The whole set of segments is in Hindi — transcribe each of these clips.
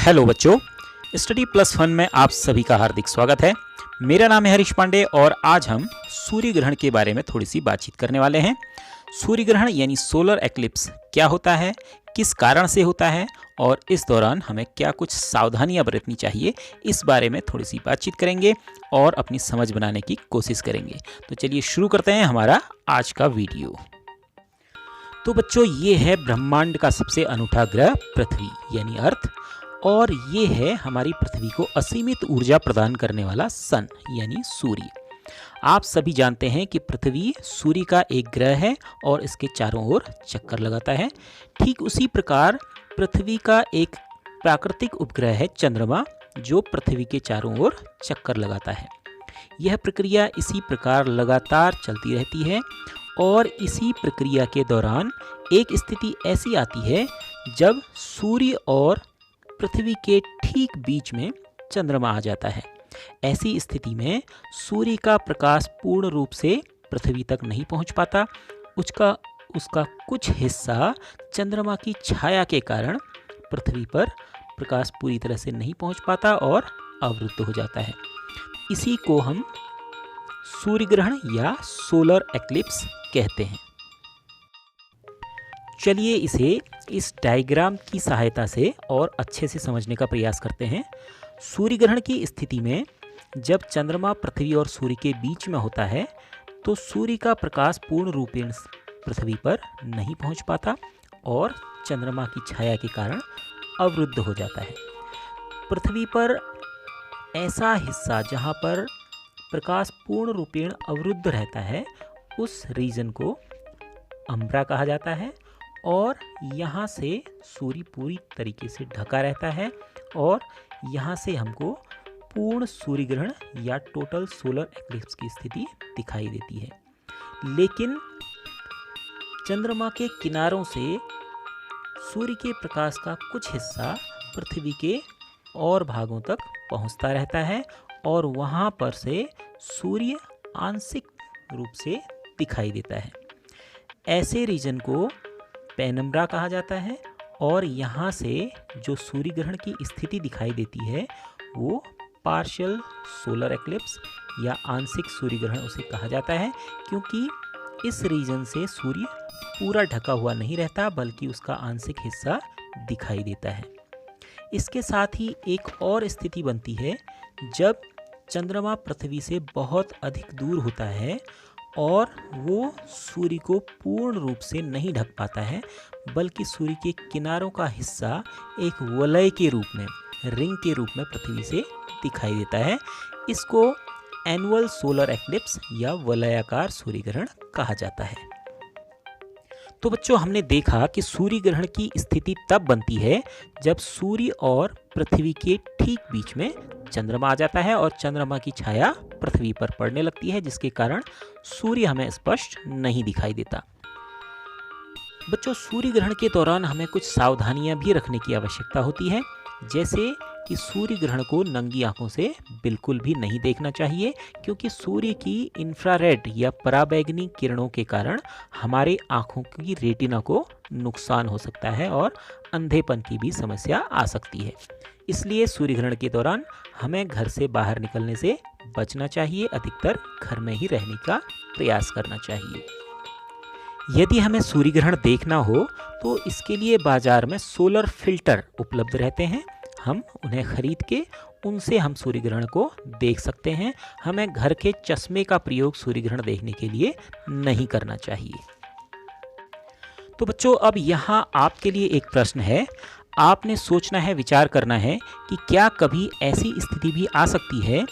हेलो बच्चों, स्टडी प्लस फन में आप सभी का हार्दिक स्वागत है। मेरा नाम है हरीश पांडे और आज हम सूर्य ग्रहण के बारे में थोड़ी सी बातचीत करने वाले हैं। सूर्य ग्रहण यानी सोलर एक्लिप्स क्या होता है, किस कारण से होता है और इस दौरान हमें क्या कुछ सावधानियां बरतनी चाहिए, इस बारे में थोड़ी सी बातचीत करेंगे और अपनी समझ बनाने की कोशिश करेंगे। तो चलिए शुरू करते हैं हमारा आज का वीडियो। तो बच्चों, ये है ब्रह्मांड का सबसे अनूठा ग्रह पृथ्वी यानी अर्थ, और ये है हमारी पृथ्वी को असीमित ऊर्जा प्रदान करने वाला सन यानी सूर्य। आप सभी जानते हैं कि पृथ्वी सूर्य का एक ग्रह है और इसके चारों ओर चक्कर लगाता है। ठीक उसी प्रकार पृथ्वी का एक प्राकृतिक उपग्रह है चंद्रमा, जो पृथ्वी के चारों ओर चक्कर लगाता है। यह प्रक्रिया इसी प्रकार लगातार चलती रहती है और इसी प्रक्रिया के दौरान एक स्थिति ऐसी आती है जब सूर्य और पृथ्वी के ठीक बीच में चंद्रमा आ जाता है। ऐसी स्थिति में सूर्य का प्रकाश पूर्ण रूप से पृथ्वी तक नहीं पहुंच पाता। उसका कुछ हिस्सा चंद्रमा की छाया के कारण पृथ्वी पर प्रकाश पूरी तरह से नहीं पहुंच पाता और अवरुद्ध हो जाता है। इसी को हम सूर्य ग्रहण या सोलर एक्लिप्स कहते हैं। चलिए इसे इस डायग्राम की सहायता से और अच्छे से समझने का प्रयास करते हैं। सूर्य ग्रहण की स्थिति में जब चंद्रमा पृथ्वी और सूर्य के बीच में होता है तो सूर्य का प्रकाश पूर्ण रूपेण पृथ्वी पर नहीं पहुंच पाता और चंद्रमा की छाया के कारण अवरुद्ध हो जाता है। पृथ्वी पर ऐसा हिस्सा जहां पर प्रकाश पूर्ण रूपेण अवरुद्ध रहता है, उस रीजन को अम्ब्रा कहा जाता है और यहाँ से सूर्य पूरी तरीके से ढका रहता है और यहाँ से हमको पूर्ण सूर्य ग्रहण या टोटल सोलर एक्लिप्स की स्थिति दिखाई देती है। लेकिन चंद्रमा के किनारों से सूर्य के प्रकाश का कुछ हिस्सा पृथ्वी के और भागों तक पहुँचता रहता है और वहाँ पर से सूर्य आंशिक रूप से दिखाई देता है। ऐसे रीजन को पेनम्ब्रा कहा जाता है और यहाँ से जो सूर्य ग्रहण की स्थिति दिखाई देती है वो पार्शियल सोलर एक्लिप्स या आंशिक सूर्य ग्रहण उसे कहा जाता है, क्योंकि इस रीजन से सूर्य पूरा ढका हुआ नहीं रहता बल्कि उसका आंशिक हिस्सा दिखाई देता है। इसके साथ ही एक और स्थिति बनती है जब चंद्रमा पृथ्वी से बहुत अधिक दूर होता है और वो सूर्य को पूर्ण रूप से नहीं ढक पाता है, बल्कि सूर्य के किनारों का हिस्सा एक वलय के रूप में, रिंग के रूप में पृथ्वी से दिखाई देता है। इसको एनुअल सोलर एक्लिप्स या वलयाकार सूर्य ग्रहण कहा जाता है। तो बच्चों, हमने देखा कि सूर्य ग्रहण की स्थिति तब बनती है जब सूर्य और पृथ्वी के ठीक बीच में चंद्रमा आ जाता है और चंद्रमा की छाया पृथ्वी पर पड़ने लगती है, जिसके कारण सूर्य हमें स्पष्ट नहीं दिखाई देता। बच्चों, सूर्य ग्रहण के दौरान हमें कुछ सावधानियां भी रखने की आवश्यकता होती है, जैसे कि सूर्य ग्रहण को नंगी आंखों से बिल्कुल भी नहीं देखना चाहिए, क्योंकि सूर्य की इंफ्रारेड या पराबैंगनी किरणों के कारण हमारे आंखों की रेटिना को नुकसान हो सकता है और अंधेपन की भी समस्या आ सकती है। इसलिए सूर्य ग्रहण के दौरान हमें घर से बाहर निकलने से बचना चाहिए, अधिकतर घर में ही रहने का प्रयास करना चाहिए। यदि हमें सूर्य ग्रहण देखना हो तो इसके लिए बाजार में सोलर फिल्टर उपलब्ध रहते हैं। हम उन्हें खरीद के उनसे हम सूर्य ग्रहण को देख सकते हैं। हमें घर के चश्मे का प्रयोग सूर्य ग्रहण देखने के लिए नहीं करना चाहिए। तो बच्चों, अब यहाँ आपके लिए एक प्रश्न है। आपने सोचना है, विचार करना है कि क्या कभी ऐसी स्थिति भी आ सकती है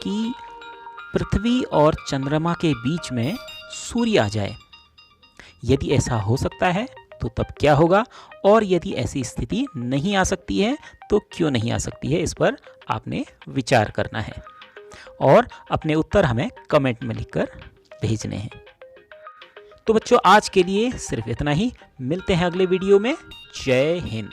कि पृथ्वी और चंद्रमा के बीच में सूर्य आ जाए। यदि ऐसा हो सकता है तो तब क्या होगा, और यदि ऐसी स्थिति नहीं आ सकती है तो क्यों नहीं आ सकती है, इस पर आपने विचार करना है और अपने उत्तर हमें कमेंट में लिखकर भेजने हैं। तो बच्चों, आज के लिए सिर्फ इतना ही। मिलते हैं अगले वीडियो में। जय हिंद।